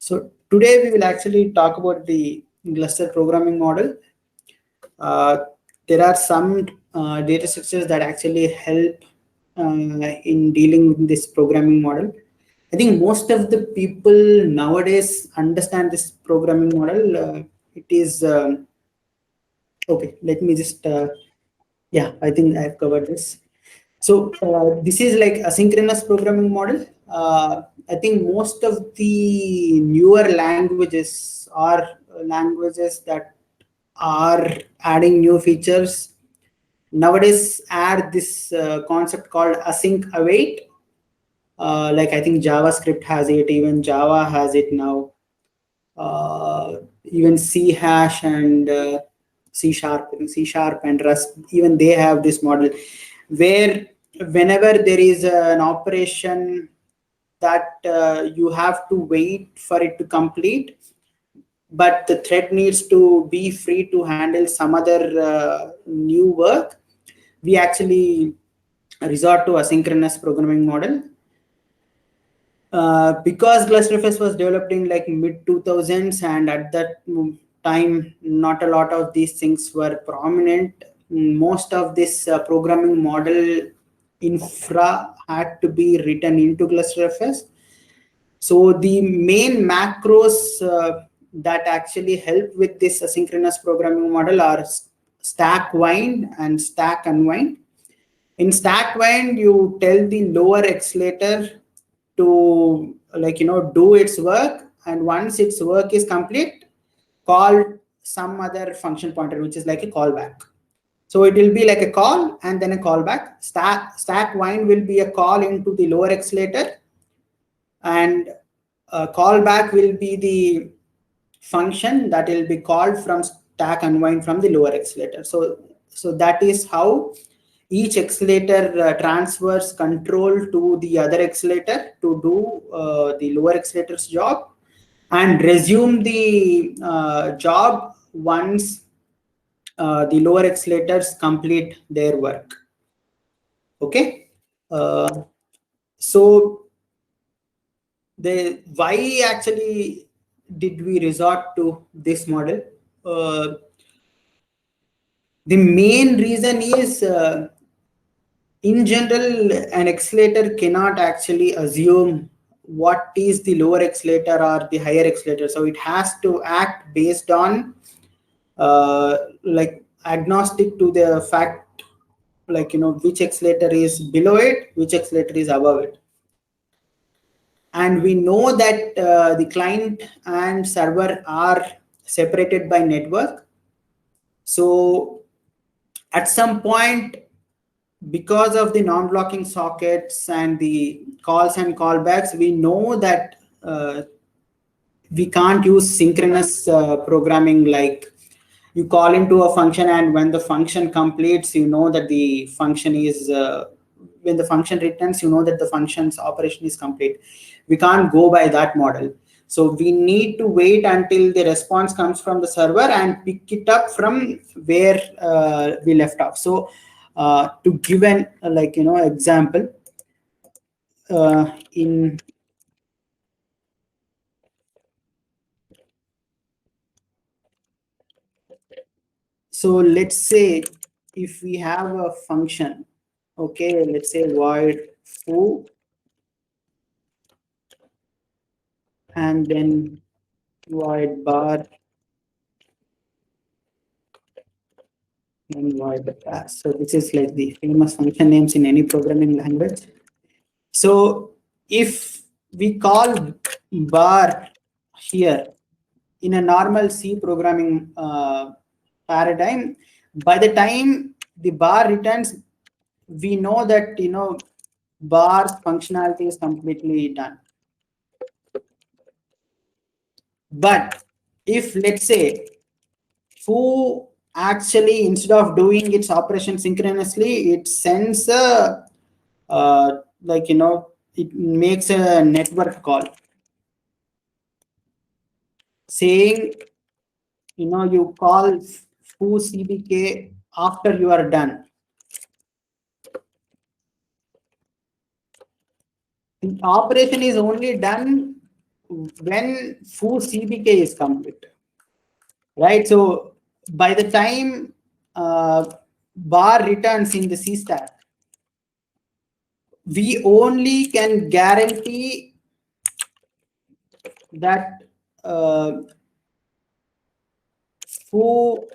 So today we will actually talk about the cluster programming model. There are some data structures that actually help in dealing with this programming model. I think most of the people nowadays understand this programming model. It is okay. Let me just yeah. I think I've covered this. So this is like asynchronous programming model. I think most of the newer languages are languages that are adding new features nowadays add this concept called async await. Like I think JavaScript has it, even Java has it now. Even C hash and C sharp, C sharp and Rust, even they have this model where whenever there is an operation that you have to wait for it to complete, but the thread needs to be free to handle some other new work, we actually resort to asynchronous programming model. Because GlusterFS was developed in like mid 2000s, and at that time not a lot of these things were prominent. Most of this programming model infra had to be written into GlusterFS. So the main macros that actually help with this asynchronous programming model are stack wind and stack unwind. In stack wind, you tell the lower accelerator to do its work, and once its work is complete, call some other function pointer, which is like a callback. So it will be like a call and then a callback. Stack wind will be a call into the lower accelerator, and callback will be the function that will be called from stack unwind from the lower accelerator. So that is how each accelerator transfers control to the other accelerator to do the lower accelerator's job and resume the job once the lower accelerators complete their work. Okay. So why actually did we resort to this model? The main reason is in general, an accelerator cannot actually assume what is the lower accelerator or the higher accelerator. So it has to act based on like agnostic to the fact, like, which accelerator is below it, which accelerator is above it. And we know that the client and server are separated by network. So at some point, because of the non-blocking sockets and the calls and callbacks, we know that we can't use synchronous programming, like you call into a function and when the function completes, you know that the function is, when the function returns, you know that the function's operation is complete. We can't go by that model. So we need to wait until the response comes from the server and pick it up from where we left off. So to give an example, in so let's say if we have a function, okay, let's say void foo, and then void bar and void pass. So this is like the famous function names in any programming language. So if we call bar here in a normal C programming paradigm, by the time the bar returns, we know that bar's functionality is completely done. But if, let's say, foo actually, instead of doing its operation synchronously, it sends a it makes a network call saying, you call foo cbk after you are done. The operation is only done when foo CBK is complete, right? So by the time bar returns in the C stack, we only can guarantee that foo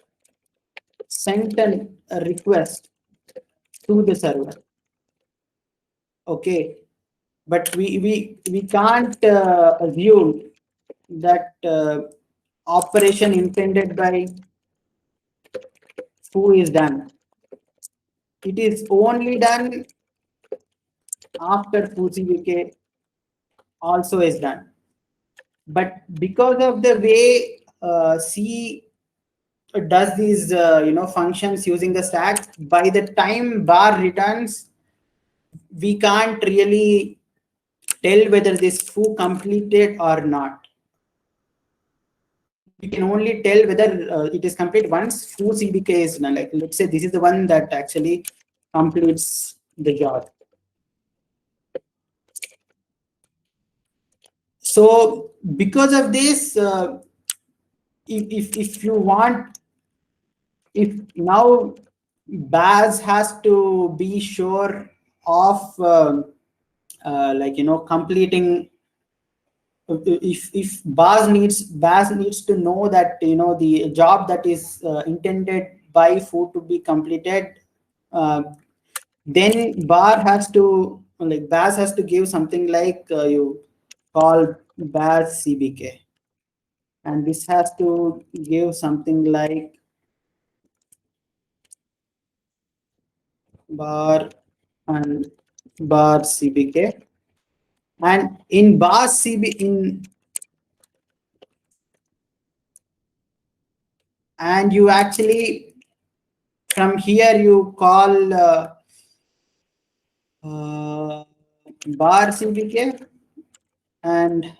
sent a request to the server. Okay, but we can't assume that operation intended by foo is done. It is only done after foo CBK also is done. But because of the way C does these functions using the stack, by the time bar returns, we can't really tell whether this foo completed or not. We can only tell whether it is complete once foo CBK is done. Like, let's say this is the one that actually completes the job. So because of this, if you want, if now Baz has to be sure of completing, if Baz needs to know that the job that is intended by foo to be completed, then Baz has to give something like you call Baz CBK, and this has to give something like bar and bar CBK, and in bar CB and you actually from here you call bar CBK, and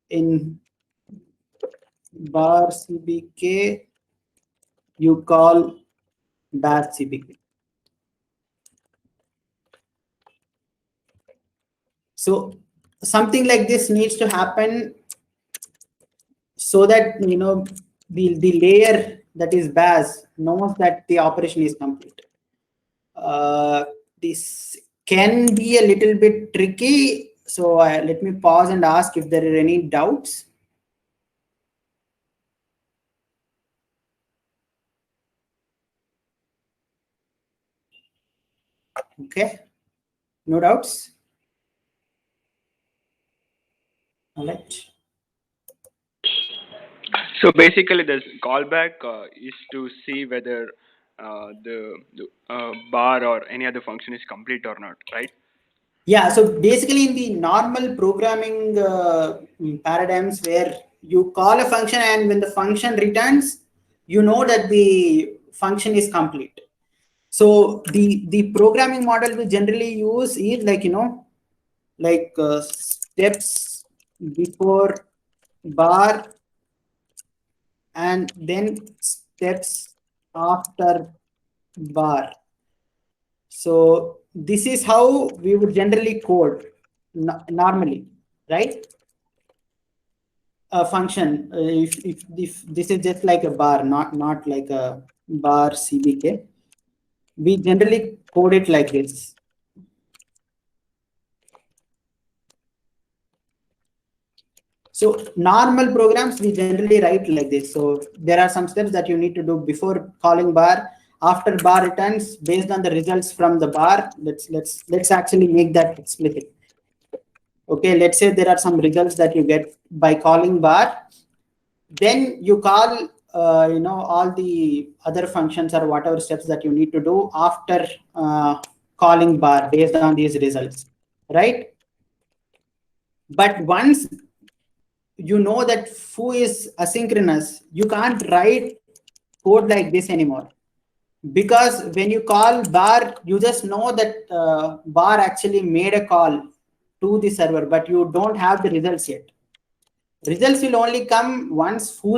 in bar CBK you call dash CBK. So something like this needs to happen so that the layer that is Baz knows that the operation is complete. This can be a little bit tricky, so let me pause and ask if there are any doubts. Okay, no doubts. All right. So basically, this callback is to see whether the bar or any other function is complete or not, right? Yeah, so basically in the normal programming paradigms where you call a function and when the function returns, you know that the function is complete. So the programming model we generally use is like steps before bar and then steps after bar. So this is how we would generally code normally, right? A function, if this is just like a bar, not like a bar CBK, we generally code it like this. So normal programs we generally write like this. So there are some steps that you need to do before calling bar. After bar returns, based on the results from the bar, let's actually make that explicit. Okay, let's say there are some results that you get by calling bar. Then you call all the other functions or whatever steps that you need to do after calling bar based on these results, right? But once you know that foo is asynchronous, you can't write code like this anymore, because when you call bar, you just know that bar actually made a call to the server, but you don't have the results yet. Results will only come once foo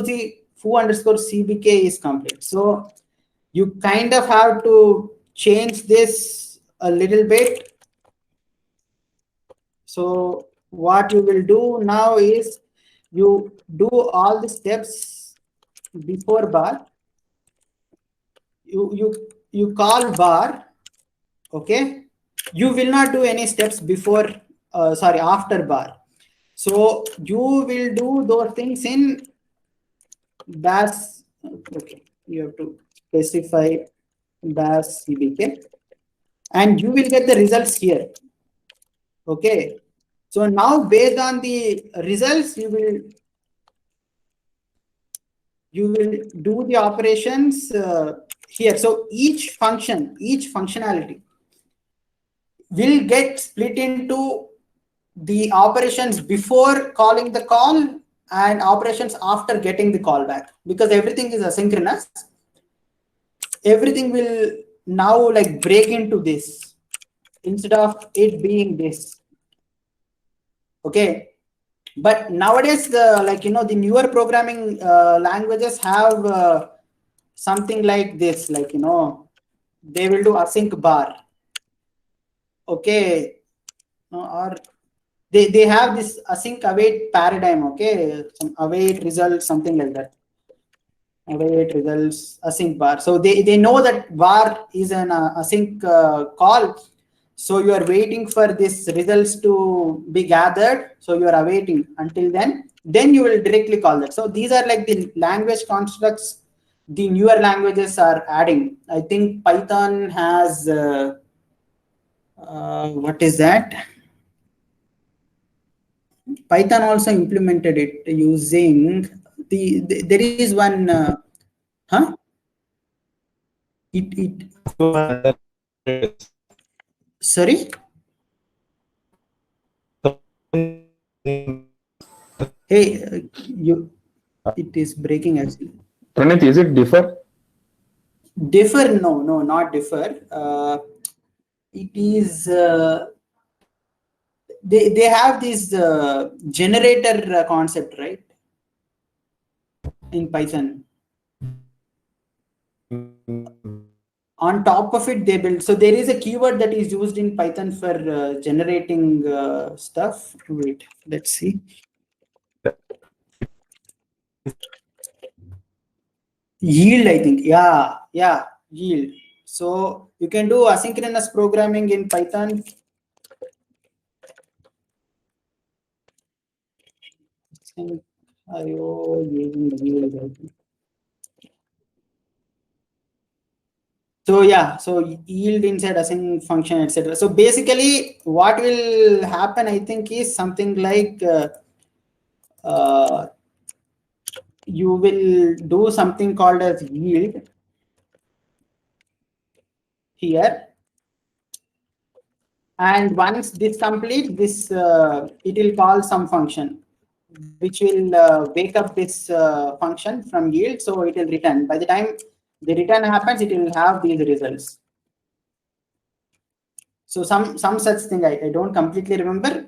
underscore CBK is complete. So you kind of have to change this a little bit. So what you will do now is you do all the steps before bar. You call bar, okay? You will not do any steps before, sorry, after bar. So you will do those things in bash. Okay, you have to specify bash cbk, and you will get the results here. Okay, so now based on the results, you will do the operations here. So each function, each functionality will get split into the operations before calling the call and operations after getting the call back, because everything is asynchronous. Everything will now like break into this instead of it being this. Okay, but nowadays the, like, the newer programming languages have something like this, like, they will do async bar. Okay, or they have this async await paradigm. Okay, some await results, something like that. Await results async bar. So they know that bar is an async call. So you are waiting for this results to be gathered. So you are awaiting until then you will directly call that. So these are like the language constructs the newer languages are adding. I think Python has what is that? Python also implemented it using there is one huh? It sorry? Hey, you it is breaking actually. Pranit, is it differ? Differ? No, no, not differ. It is they have this generator concept, right? In Python. On top of it, they build. So there is a keyword that is used in Python for generating stuff. Wait, let's see. Yield, I think. Yeah, yield. So you can do asynchronous programming in Python. IO using yield, I think. So yeah, so yield inside async function, etc. So basically, what will happen, I think, is something like uh, you will do something called as yield here, and once this completes, this it will call some function which will wake up this function from yield, so it will return. By the time the return happens, it will have these results. So some such thing, I don't completely remember.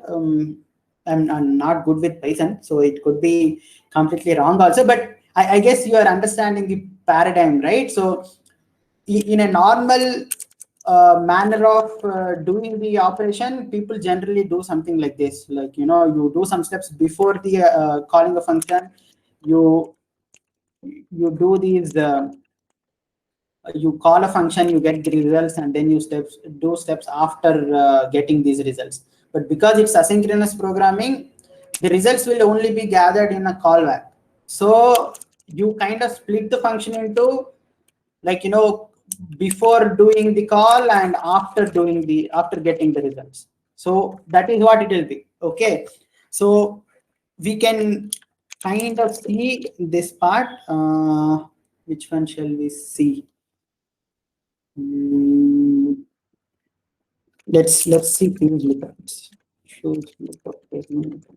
I'm not good with Python, so it could be completely wrong also. But I guess you are understanding the paradigm, right? So in a normal manner of doing the operation, people generally do something like this. Like, you do some steps before the calling a function. You do these. You call a function, you get the results, and then you do steps after getting these results. But because it's asynchronous programming, the results will only be gathered in a callback. So you kind of split the function into, like, before doing the call and after getting the results. So that is what it will be. Okay, so we can kind of see this part. Which one shall we see? Let's see things lookups. Shows lookup statement.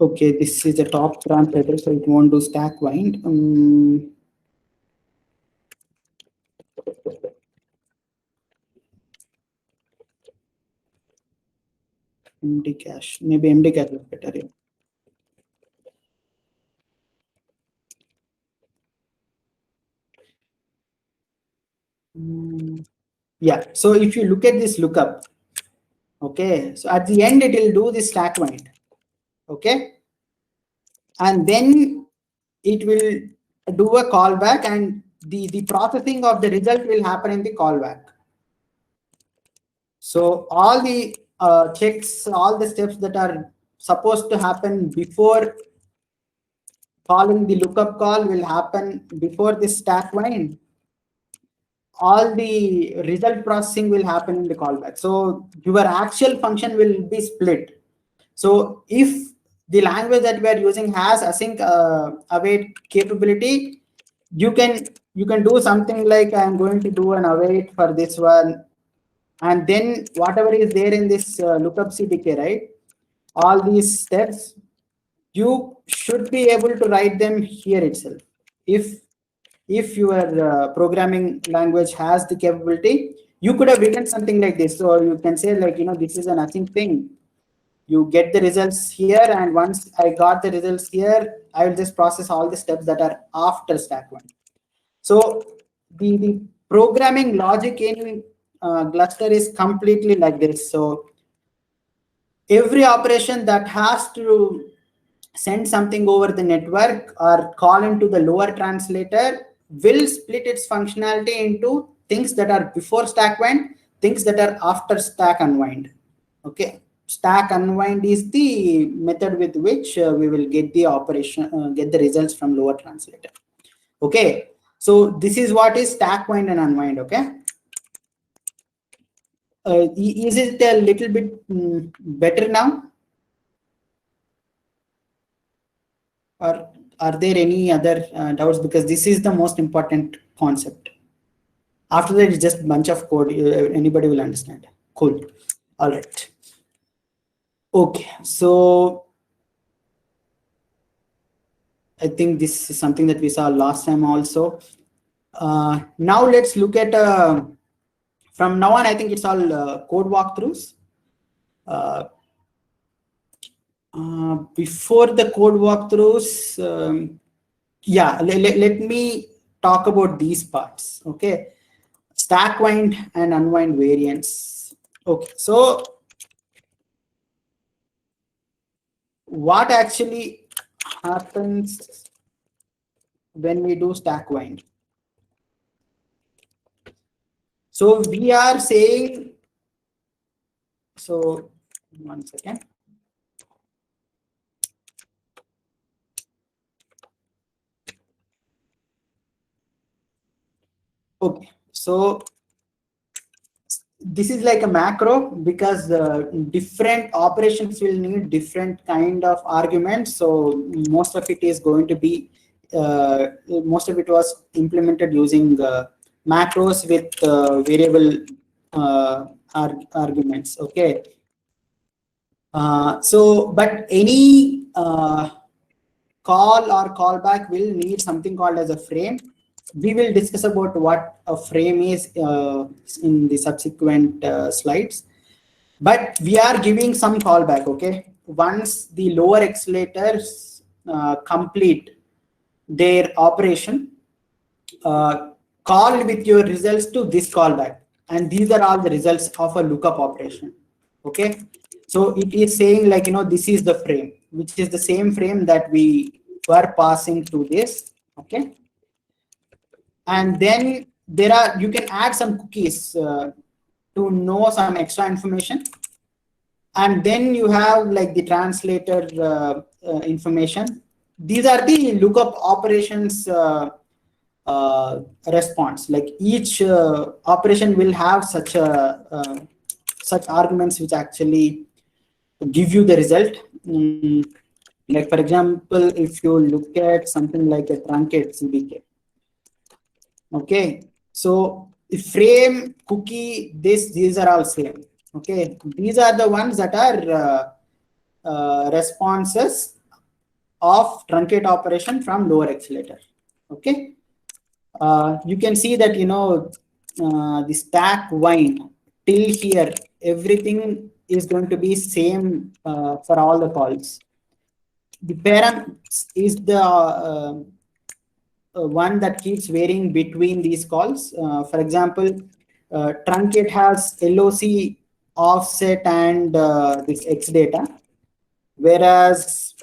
Okay, this is a top branch header, so it won't do stack wind. MD cache, maybe MD cache is better. Yeah. Yeah, so if you look at this lookup, okay, so at the end it will do the stack wind, okay, and then it will do a callback, and the processing of the result will happen in the callback. So all the checks, all the steps that are supposed to happen before calling the lookup call will happen before the stack wind. All the result processing will happen in the callback. So your actual function will be split. So if the language that we are using has async await capability, you can do something like, I'm going to do an await for this one, and then whatever is there in this lookup CDK, right? All these steps, you should be able to write them here itself. If your programming language has the capability, you could have written something like this. So you can say, like, this is an async thing. You get the results here, and once I got the results here, I will just process all the steps that are after stack one. So the programming logic in Gluster is completely like this. So every operation that has to send something over the network or call into the lower translator will split its functionality into things that are before stack wind, things that are after stack unwind. Okay, stack unwind is the method with which we will get the operation, get the results from lower translator. Okay, so this is what is stack wind and unwind. Okay, is it a little bit better now? Or are there any other doubts? Because this is the most important concept. After that, it's just a bunch of code. Anybody will understand. Cool. All right. Okay. So I think this is something that we saw last time also. Now let's look at, from now on, I think it's all code walkthroughs. Before the code walkthroughs, yeah, let me talk about these parts. Okay, stack wind and unwind variants. Okay, so what actually happens when we do stack wind? So we are saying, so 1 second. Okay, so this is like a macro, because different operations will need different kind of arguments. So most of it is going to be, most of it was implemented using macros with variable arguments. Okay. So, but any call or callback will need something called as a frame. We will discuss about what a frame is in the subsequent slides. But we are giving some callback, okay? Once the lower accelerators complete their operation, call with your results to this callback. And these are all the results of a lookup operation, okay? So it is saying, like, this is the frame, which is the same frame that we were passing to this, okay? And then you can add some cookies to know some extra information. And then you have like the translator information. These are the lookup operations response. Like each operation will have such arguments which actually give you the result. Like for example, if you look at something like a truncate CDK, okay, so the frame, cookie, these are all same. Okay, these are the ones that are responses of truncate operation from lower accelerator. Okay, you can see that the stack wind till here, everything is going to be same for all the calls. The param is the one that keeps varying between these calls. For example, truncate has LOC, offset, and this X data, whereas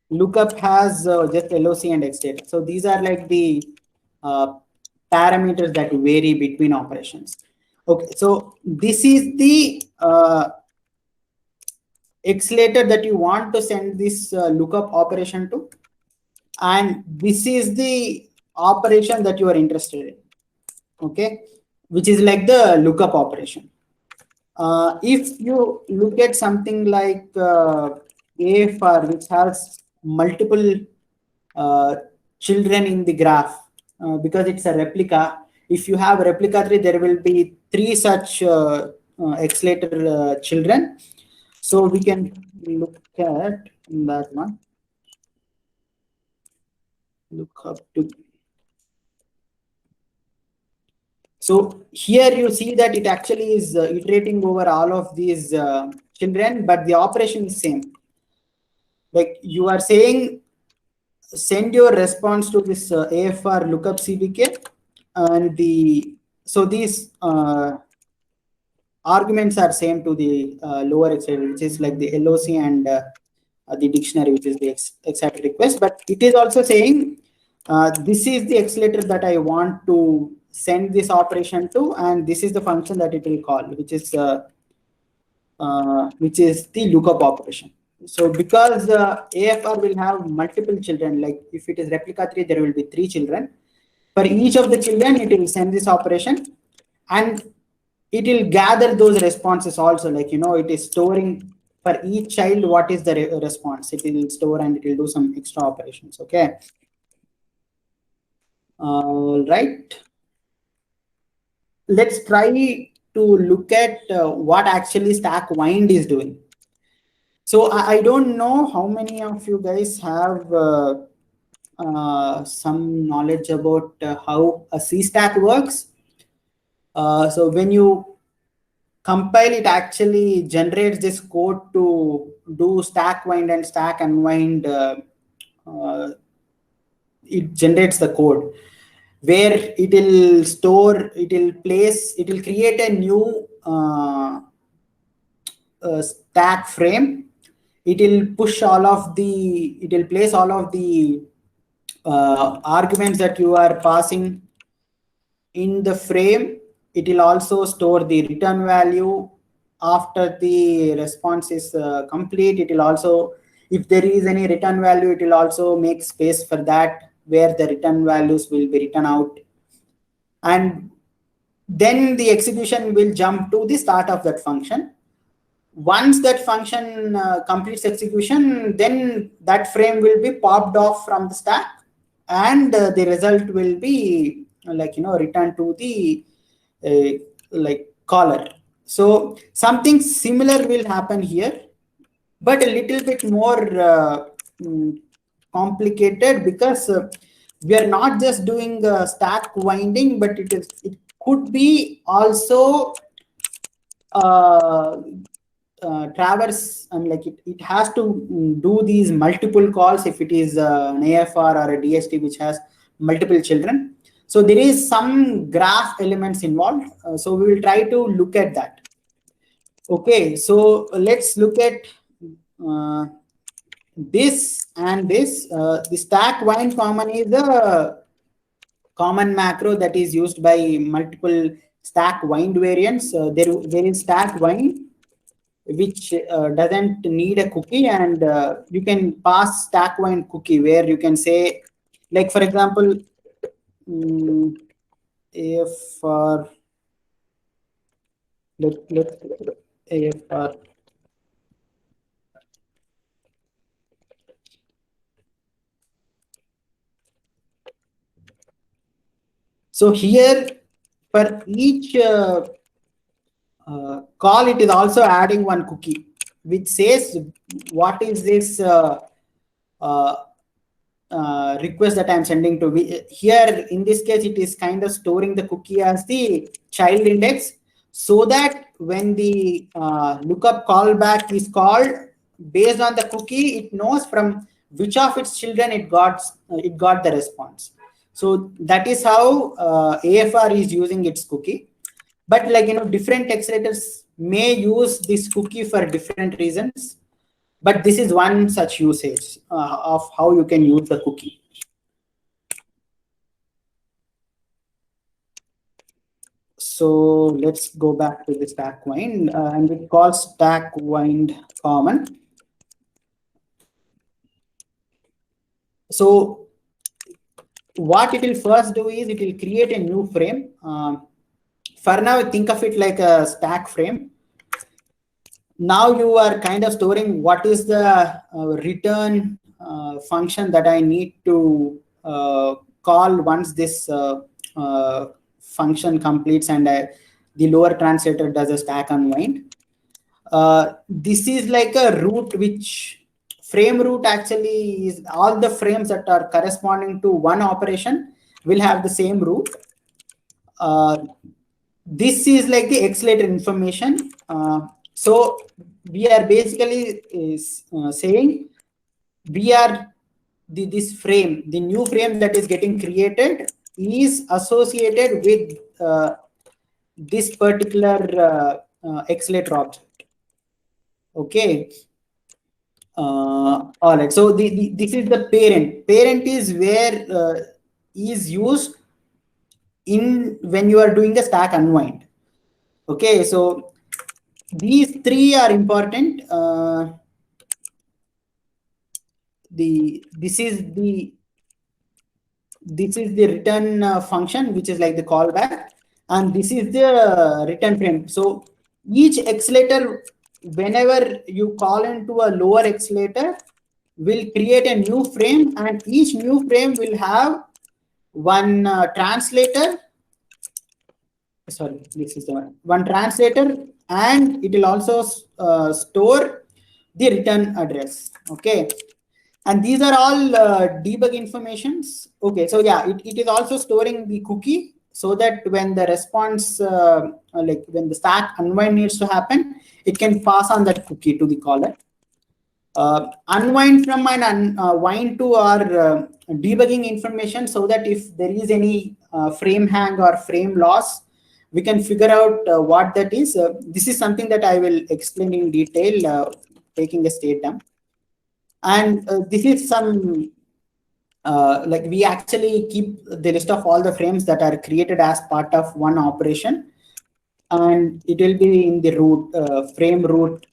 lookup has just LOC and X data. So these are like the parameters that vary between operations. Okay, so this is the accelerator that you want to send this lookup operation to, and this is the operation that you are interested in. Okay, which is like the lookup operation. If you look at something like AFR, which has multiple children in the graph, because it's a replica. If you have replica tree, there will be 3 such accelerator children. So we can look at that one. Look up to. So here you see that it actually is iterating over all of these children, but the operation is same. Like you are saying, send your response to this AFR lookup CDK, and so these arguments are same to the lower accelerator, which is like the LOC and the dictionary, which is the accelerator request. But it is also saying this is the accelerator that I want to send this operation to, and this is the function that it will call, which is the lookup operation. So because AFR will have multiple children, like if it is replica 3, there will be 3 children. For each of the children, it will send this operation, and it will gather those responses also. Like, it is storing for each child what is the response. It will store and it will do some extra operations. Okay. All right. Let's try to look at what actually StackWind is doing. So I don't know how many of you guys have some knowledge about how a CStack works. So when you compile, it actually generates this code to do StackWind and stack unwind. It generates the code where it will store, it will create a new stack frame. It will place all of the arguments that you are passing in the frame. It will also store the return value after the response is complete. It will also, if there is any return value, it will also make space for that where the return values will be written out. And then the execution will jump to the start of that function. Once that function completes execution, then that frame will be popped off from the stack, and the result will be returned to the caller. So something similar will happen here, but a little bit more complicated, because we are not just doing stack winding, but it could be also traverse, and it has to do these multiple calls if it is an AFR or a DST which has multiple children. So there is some graph elements involved. So we will try to look at that. Okay, so let's look at this and this. The StackWind common is the common macro that is used by multiple StackWind variants. There is StackWind, which doesn't need a cookie, and you can pass StackWind cookie, where you can say, like for example, AFR, let's AFR. So here, for each call, it is also adding one cookie, which says what is this request that I'm sending to. Here in this case, it is kind of storing the cookie as the child index, so that when the lookup callback is called, based on the cookie, it knows from which of its children it got the response. So that is how AFR is using its cookie. But like, different accelerators may use this cookie for different reasons. But this is one such usage of how you can use the cookie. So let's go back to the stack wind, and we call stack wind common. So what it will first do is it will create a new frame. For now, think of it like a stack frame. Now you are kind of storing what is the return function that I need to call once this function completes and the lower translator does a stack unwind. This is like a root, which frame root actually is all the frames that are corresponding to one operation will have the same root. This is like the accelerator information. So we are basically saying we are this frame, the new frame that is getting created is associated with this particular accelerator object. Okay. All right. So this is the parent. Parent is where is used in when you are doing the stack unwind. Okay. So these three are important. This is the return function, which is like the callback, and this is the return frame. So each accelerator, whenever you call into a lower accelerator, will create a new frame, and each new frame will have one translator. Sorry, this is the one translator, and it will also store the return address. Okay. And these are all debug informations. Okay, so yeah, it is also storing the cookie so that when the response, like when the stack unwind needs to happen, it can pass on that cookie to the caller. Unwind from an wind to our debugging information, so that if there is any frame hang or frame loss, we can figure out what that is. This is something that I will explain in detail, taking a state dump. And this is some, like we actually keep the list of all the frames that are created as part of one operation. And it will be in the root, frame root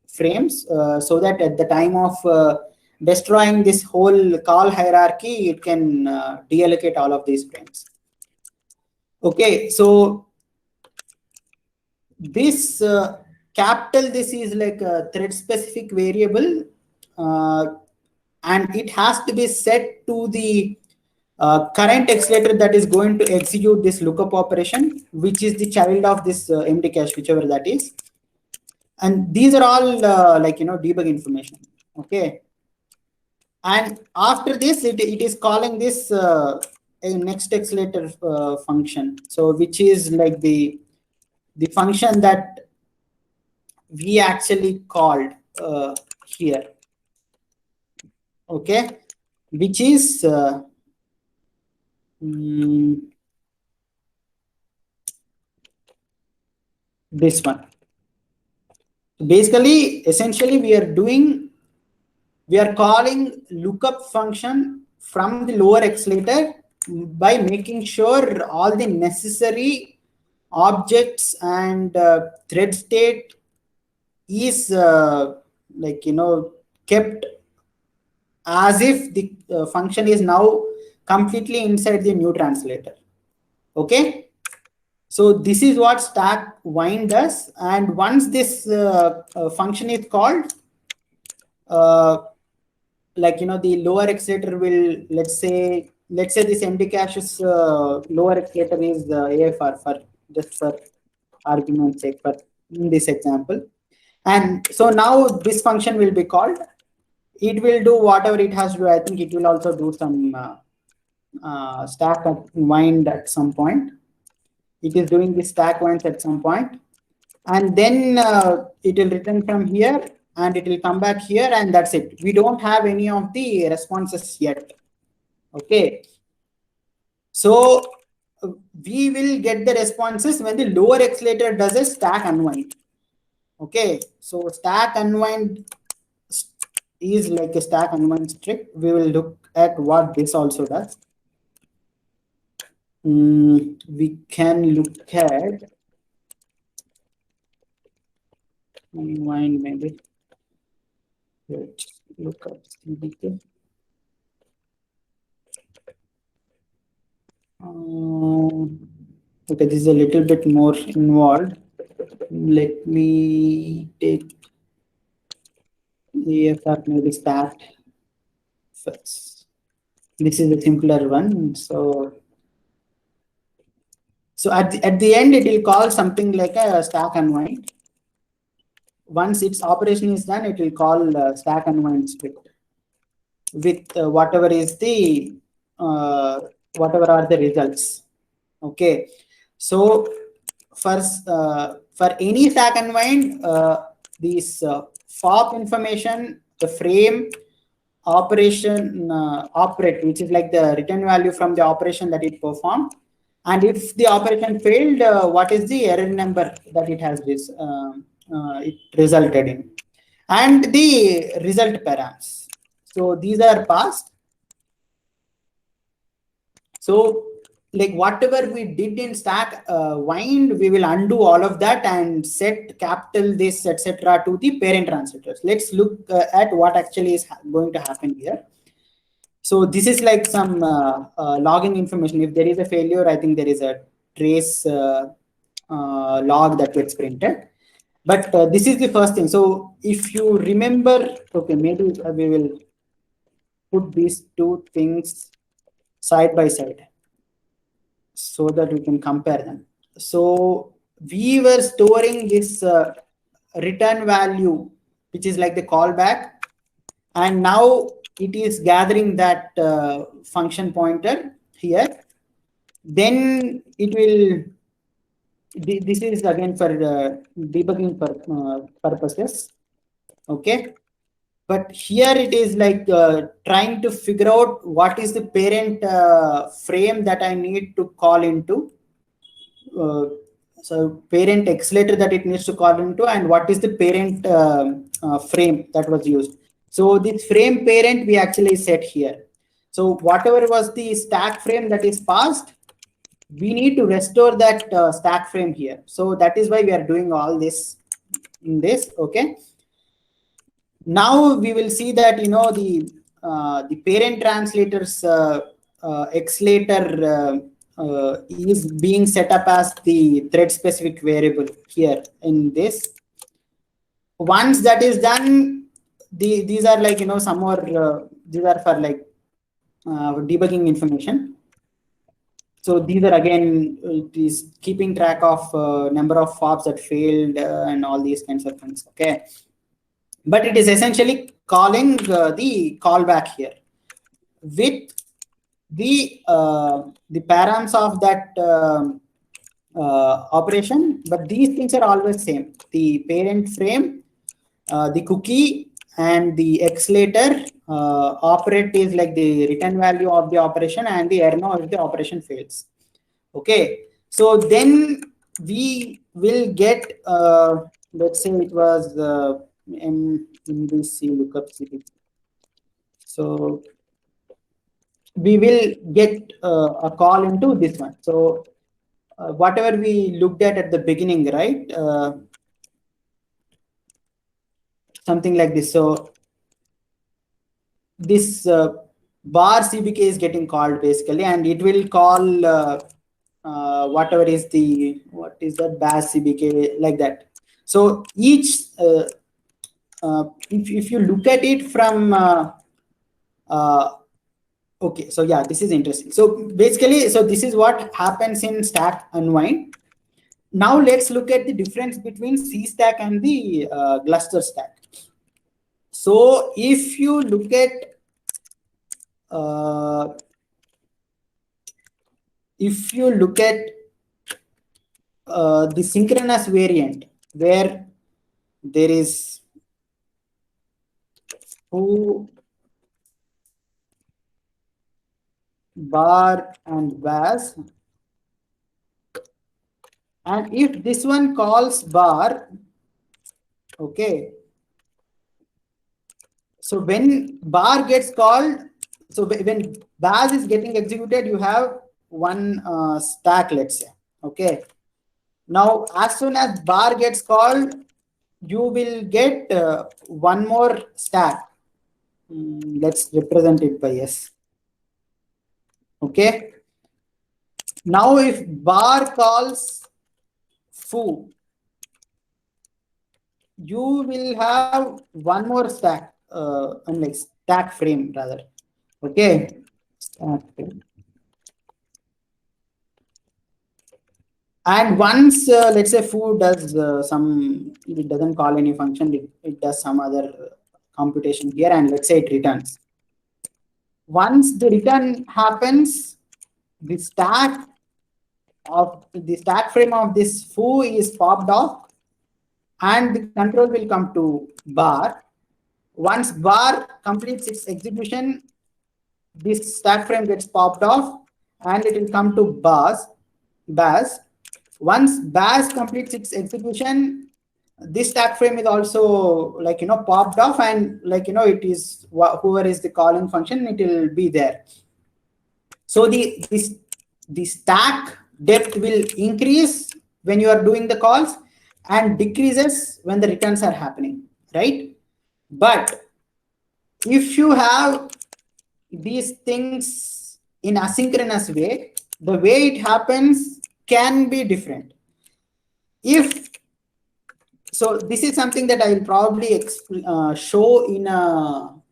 frames, so that at the time of destroying this whole call hierarchy, it can deallocate all of these frames. Okay, so this capital, this is like a thread specific variable. And it has to be set to the current accelerator that is going to execute this lookup operation, which is the child of this empty cache, whichever that is. And these are all like, debug information. Okay. And after this, it is calling this a next accelerator function. So which is like the function that we actually called here. Okay, which is this one. Basically, essentially, we are calling lookup function from the lower accelerator by making sure all the necessary objects and thread state is kept as if the function is now completely inside the new translator. Okay, so this is what stack wind does. And once this function is called, the lower accelerator will, let's say this empty cache's lower accelerator is AFR, for just for argument's sake, for in this example. And so now this function will be called. It will do whatever it has to do. I think it will also do some stack wind at some point. It is doing the stack winds at some point. And then it will return from here and it will come back here, and that's it. We don't have any of the responses yet. Okay. So we will get the responses when the lower accelerator does a stack unwind. Okay, so stack unwind is like a stack unwind strict. We will look at what this also does. We can look at unwind maybe. Let's look up CDK. Okay, this is a little bit more involved. Let me take EFR maybe start first. This is a simpler one. So at the end, it will call something like a stack unwind. Once its operation is done, it will call stack unwind script with whatever is the whatever are the results. Okay, so for any stack unwind, these FOP information, the frame operation operate, which is like the return value from the operation that it performed, and if the operation failed, what is the error number that it has this it resulted in, and the result params. So these are passed. So like whatever we did in stack wind, we will undo all of that and set capital this etc to the parent translators. Let's look at what actually is going to happen here. So this is like some logging information. If there is a failure, I think there is a trace log that gets printed. But this is the first thing. So if you remember, okay, maybe we will put these two things side by side so that we can compare them. So we were storing this return value, which is like the callback, and now it is gathering that function pointer here. Then it will, this is again for debugging purposes. Okay, but here it is like trying to figure out what is the parent frame that I need to call into. So parent accelerator that it needs to call into, and what is the parent frame that was used. So this frame parent we actually set here. So whatever was the stack frame that is passed, we need to restore that stack frame here. So that is why we are doing all this in this. Okay. Now we will see that the parent translators accelerator is being set up as the thread specific variable here in this. Once that is done, these are like some more these are for like debugging information. So these are again it is keeping track of number of FOBs that failed and all these kinds of things. Okay, but it is essentially calling the callback here with the params of that operation, but these things are always same. The parent frame, the cookie, and the accelerator operate is like the return value of the operation, and the error if the operation fails. Okay, so then we will get let's say it was MVC lookup CDK. So we will get a call into this one. So whatever we looked at the beginning, right? Something like this. So this bar CBK is getting called basically, and it will call whatever is the, what is that, bash CBK, like that. So each if you look at it from okay, so yeah, this is interesting. So basically, so this is what happens in stack unwind. Now let's look at the difference between C stack and the Gluster stack. So if you look at the synchronous variant, where there is bar and baz. And if this one calls bar, okay, so when bar gets called, so when baz is getting executed, you have one stack, let's say. Okay. Now, as soon as bar gets called, you will get one more stack. Let's represent it by S. Okay. Now, if bar calls foo, you will have one more stack, like stack frame rather. Okay. Stack frame. And once, let's say foo does it doesn't call any function, it does some other computation here, and let's say it returns. Once the return happens, the stack frame of this foo is popped off, and the control will come to bar. Once bar completes its execution, this stack frame gets popped off, and it will come to baz. Once baz completes its execution, this stack frame is also popped off, and it is whoever is the calling function, it will be there. So the stack depth will increase when you are doing the calls and decreases when the returns are happening, right? But if you have these things in asynchronous way, the way it happens can be different. If so, this is something that I will probably show in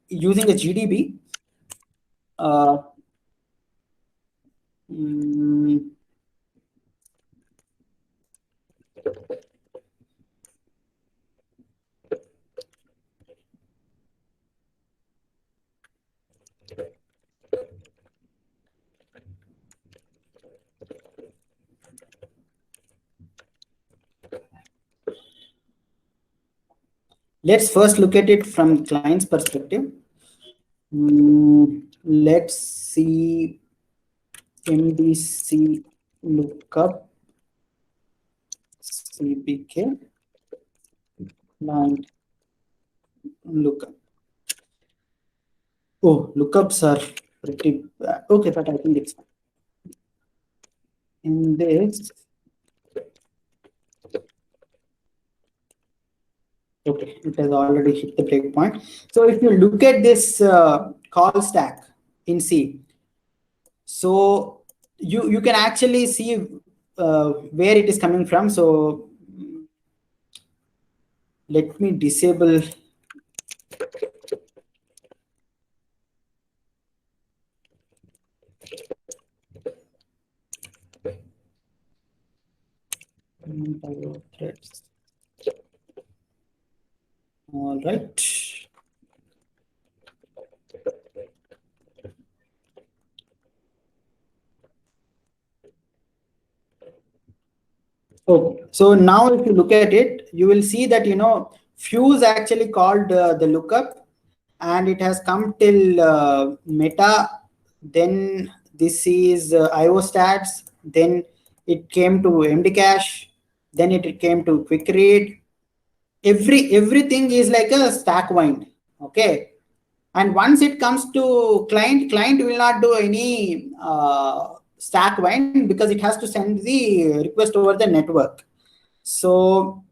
using a GDB. Let's first look at it from client's perspective. Let's see MDC lookup CPK client lookup. Oh, lookups are pretty bad. Okay, but I think it's fine. In this, okay, it has already hit the breakpoint. So if you look at this call stack in C, so you can actually see where it is coming from. So let me disable threads. All right. Okay. So now if you look at it, you will see that, Fuse actually called the lookup, and it has come till meta. Then this is IO stats. Then it came to MD cache. Then it came to quick read. Everything is like a stack wind. Okay. And once it comes to client will not do any stack wind, because it has to send the request over the network. So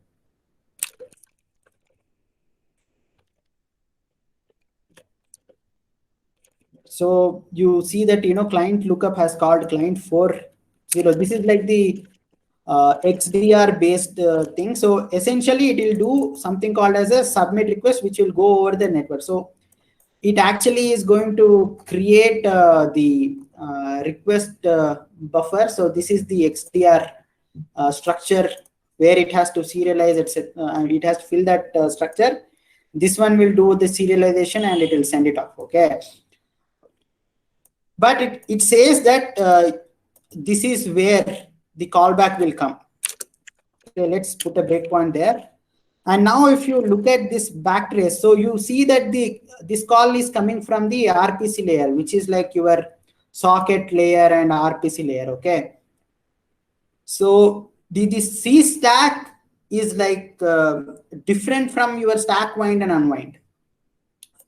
you see that, client lookup has called client 4.0. This is like the XDR based thing. So essentially it will do something called as a submit request, which will go over the network. So it actually is going to create the request buffer. So this is the XDR structure where it has to serialize, etc. And it has to fill that structure. This one will do the serialization and it will send it off. Okay. But it says that this is where the callback will come. Okay, let's put a breakpoint there. And now if you look at this backtrace, so you see that this call is coming from the RPC layer, which is like your socket layer and RPC layer. Okay. So the C stack is like different from your stack wind and unwind.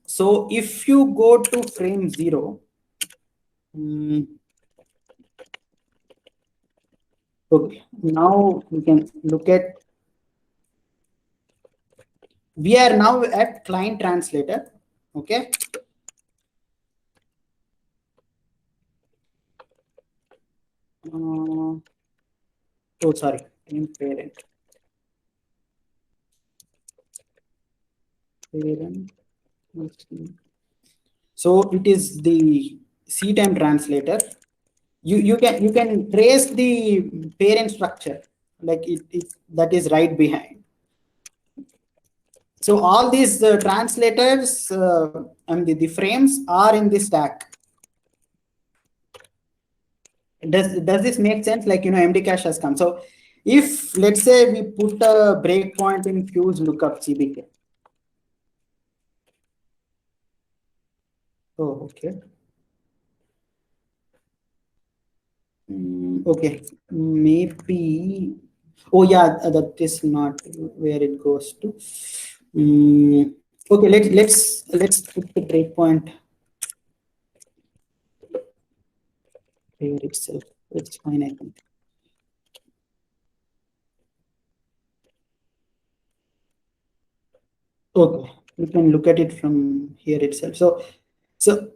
So if you go to frame 0, okay, now we can look at, we are now at client translator. Okay. Oh, sorry, parent. So it is the C time translator. You can trace the parent structure, like it that is right behind. So all these translators and the frames are in this stack. Does this make sense? Like, MD cache has come. So if let's say we put a breakpoint in fuse lookup CBK. Oh, okay. Okay, maybe. Oh yeah, that is not where it goes to. Okay, let's put the breakpoint here itself. It's fine, I think. Okay, we can look at it from here itself. So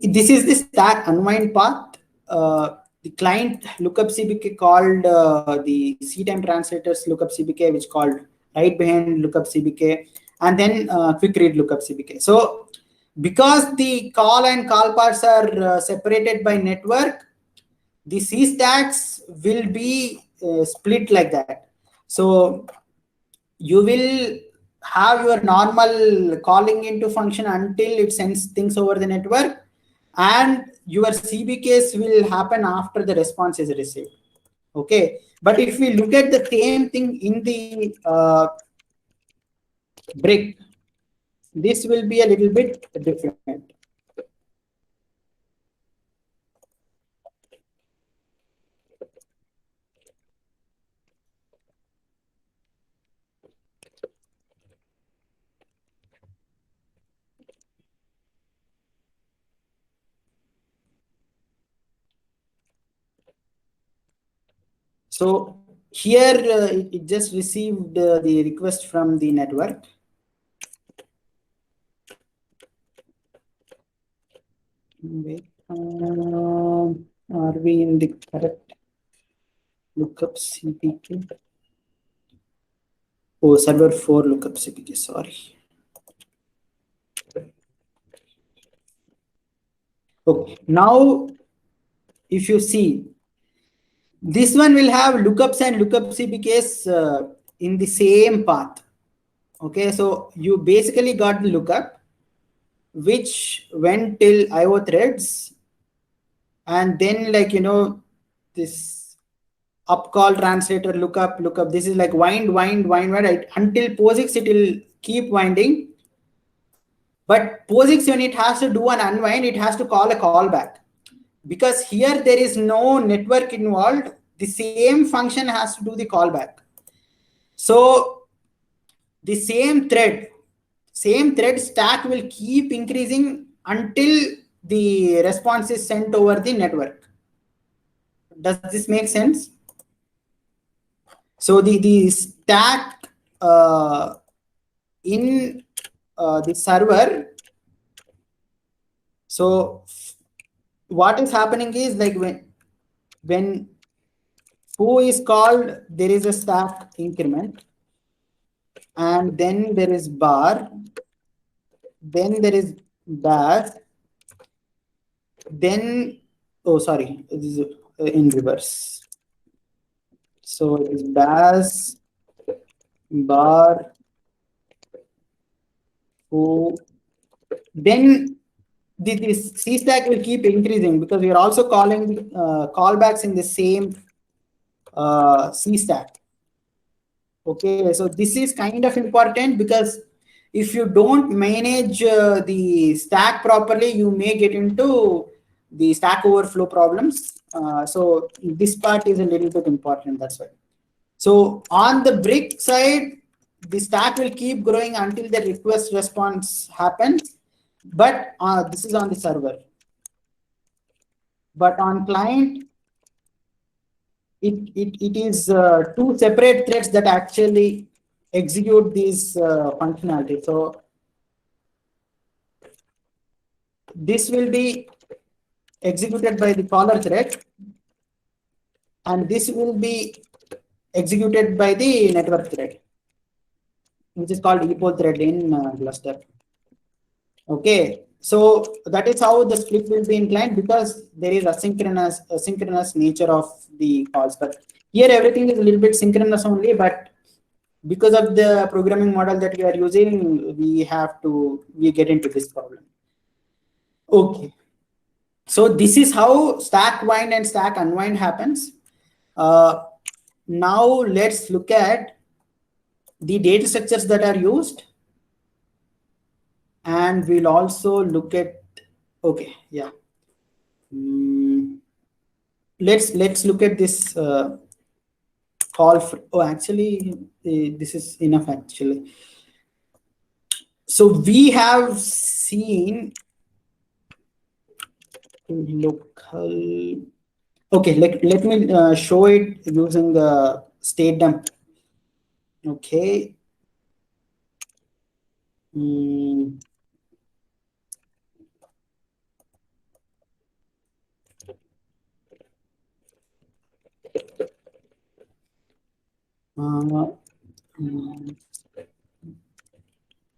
this is the stack unwind path. The client lookup CBK called the C-time translators lookup CBK, which called right behind lookup CBK, and then quick read lookup CBK. So because the call and call paths are separated by network, the C stacks will be split like that. So you will have your normal calling into function until it sends things over the network, and your CBKs will happen after the response is received. Okay, but if we look at the same thing in the brick, this will be a little bit different. So here it just received the request from the network. Wait, are we in the correct lookup CPK? Oh, server 4 lookup CPK, sorry. Okay, now if you see, this one will have lookups and lookup CPKs in the same path. Okay, so you basically got the lookup, which went till IO threads, and then this up call translator lookup. This is like wind, right? Until POSIX, it will keep winding. But POSIX, when it has to do an unwind, it has to call a callback. Because here there is no network involved, the same function has to do the callback. So the same thread stack will keep increasing until the response is sent over the network. Does this make sense? So the stack in the server, so what is happening is, like, when foo is called, there is a stack increment, and then there is bar, then there is dash, then, oh sorry, this is in reverse. So it is dash, bar, foo, then the C stack will keep increasing, because we are also calling callbacks in the same C stack. Okay, so this is kind of important, because if you don't manage the stack properly, you may get into the Stack Overflow problems. So this part is a little bit important, that's why. So on the brick side, the stack will keep growing until the request response happens, but this is on the server. But on client, it is two separate threads that actually execute these functionality. So this will be executed by the caller thread, and this will be executed by the network thread, which is called epo thread in Gluster. Okay, so that is how the split will be in client, because there is asynchronous nature of the calls. But here everything is a little bit synchronous only, but because of the programming model that we are using, we get into this problem. Okay, so this is how stack wind and stack unwind happens. Now let's look at the data structures that are used, and we'll also look at, okay, yeah. Let's look at this call for, oh, actually this is enough actually. So we have seen local, okay, let me show it using the state dump. Okay.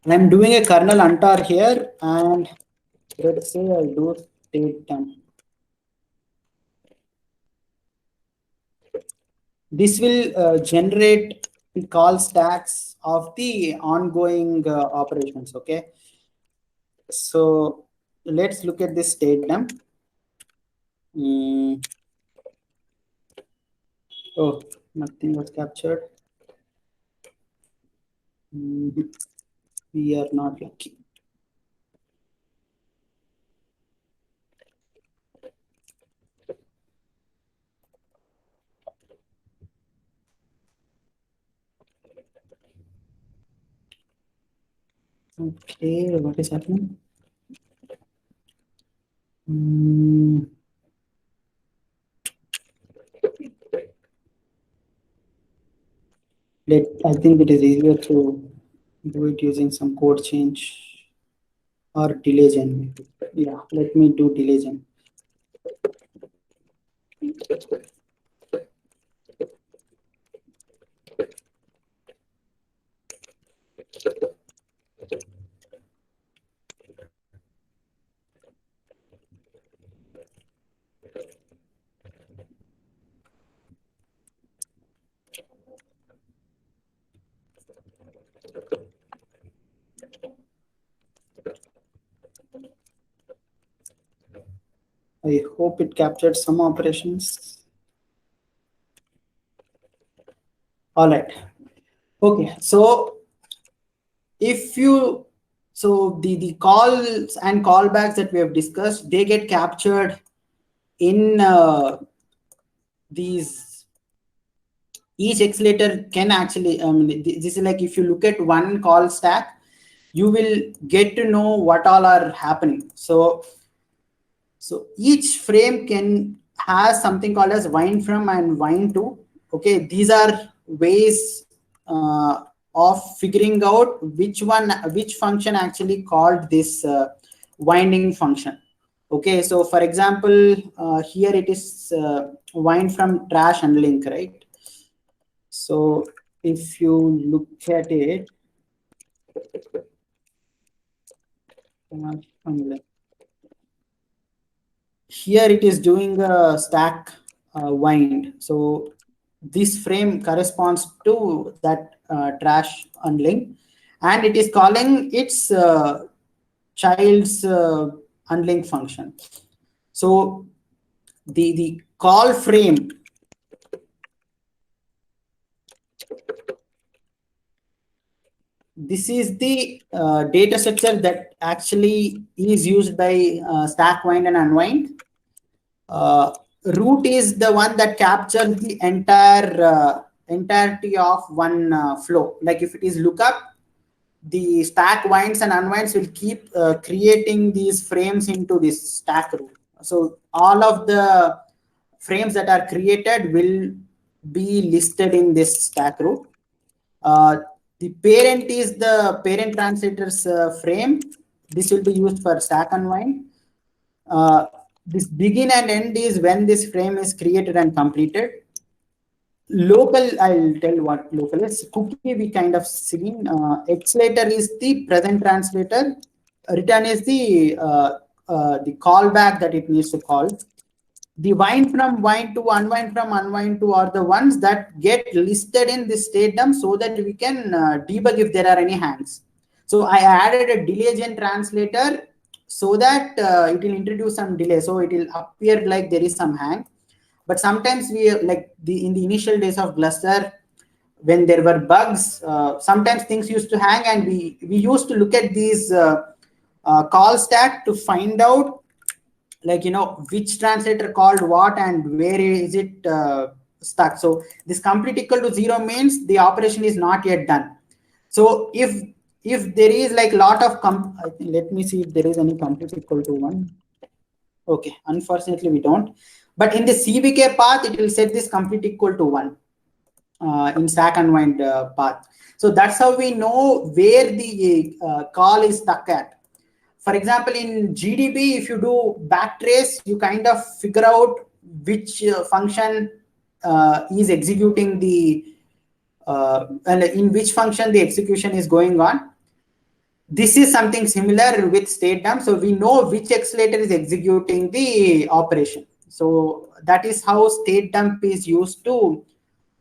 I'm doing a kernel untar here, and let's say I'll do state dump. This will generate the call stacks of the ongoing operations. Okay, so let's look at this state dump. Oh, nothing was captured. We are not lucky. Okay, what is happening? I think it is easier to do it using some code change or delay gen. Yeah, let me do delay gen. I hope it captured some operations. All right. Okay, so if you, so the calls and callbacks that we have discussed, they get captured in these. Each accelerator can actually, this is like, if you look at one call stack, you will get to know what all are happening. So each frame can has something called as wind from and wind to. Okay, these are ways of figuring out which function actually called this winding function. Okay, so for example, here it is wind from trash and link, right? So if you look at it, here it is doing a stack wind. So this frame corresponds to that trash unlink, and it is calling its child's unlink function. So the call frame this is the data structure that actually is used by stack wind and unwind. Root is the one that captures the entirety of one flow. Like if it is lookup, the stack winds and unwinds will keep creating these frames into this stack root. So all of the frames that are created will be listed in this stack root. Uh, the parent is the parent translator's frame. This will be used for stack unwind. This begin and end is when this frame is created and completed. Local, I'll tell what local is. Cookie we kind of seen. Xlater is the present translator. Return is the callback that it needs to call. The wind from wind to unwind from unwind to are the ones that get listed in this state dump so that we can debug if there are any hangs. So I added a delay gen translator so that it will introduce some delay. So it will appear like there is some hang. But sometimes we like in the initial days of Gluster, when there were bugs, sometimes things used to hang, and we used to look at these call stack to find out, like, which translator called what and where is it stuck. So this complete equal to 0 means the operation is not yet done. So if there is like lot of I think, let me see if there is any complete equal to 1. Okay, unfortunately we don't. But in the CBK path, it will set this complete equal to 1 in stack unwind path. So that's how we know where the call is stuck at. For example, in GDB, if you do backtrace, you kind of figure out which function is executing and in which function the execution is going on. This is something similar with state dump. So we know which accelerator is executing the operation. So that is how state dump is used to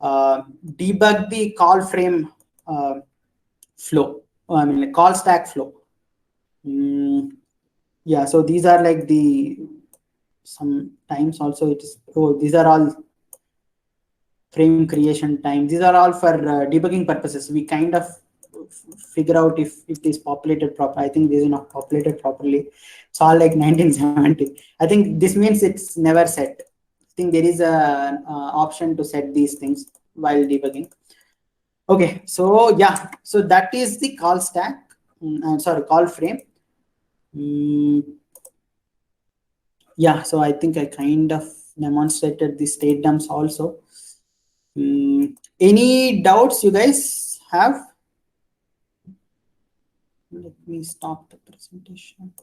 debug the call frame flow. I mean, like call stack flow. Yeah, so these are like sometimes also it is, these are all frame creation time. These are all for debugging purposes. We kind of figure out if it is populated proper. I think this is not populated properly. It's all like 1970. I think this means it's never set. I think there is a option to set these things while debugging. Okay, so yeah, so that is the call stack. I'm sorry, call frame. Yeah, so I think I kind of demonstrated the state dumps also. Any doubts you guys have? Let me stop the presentation.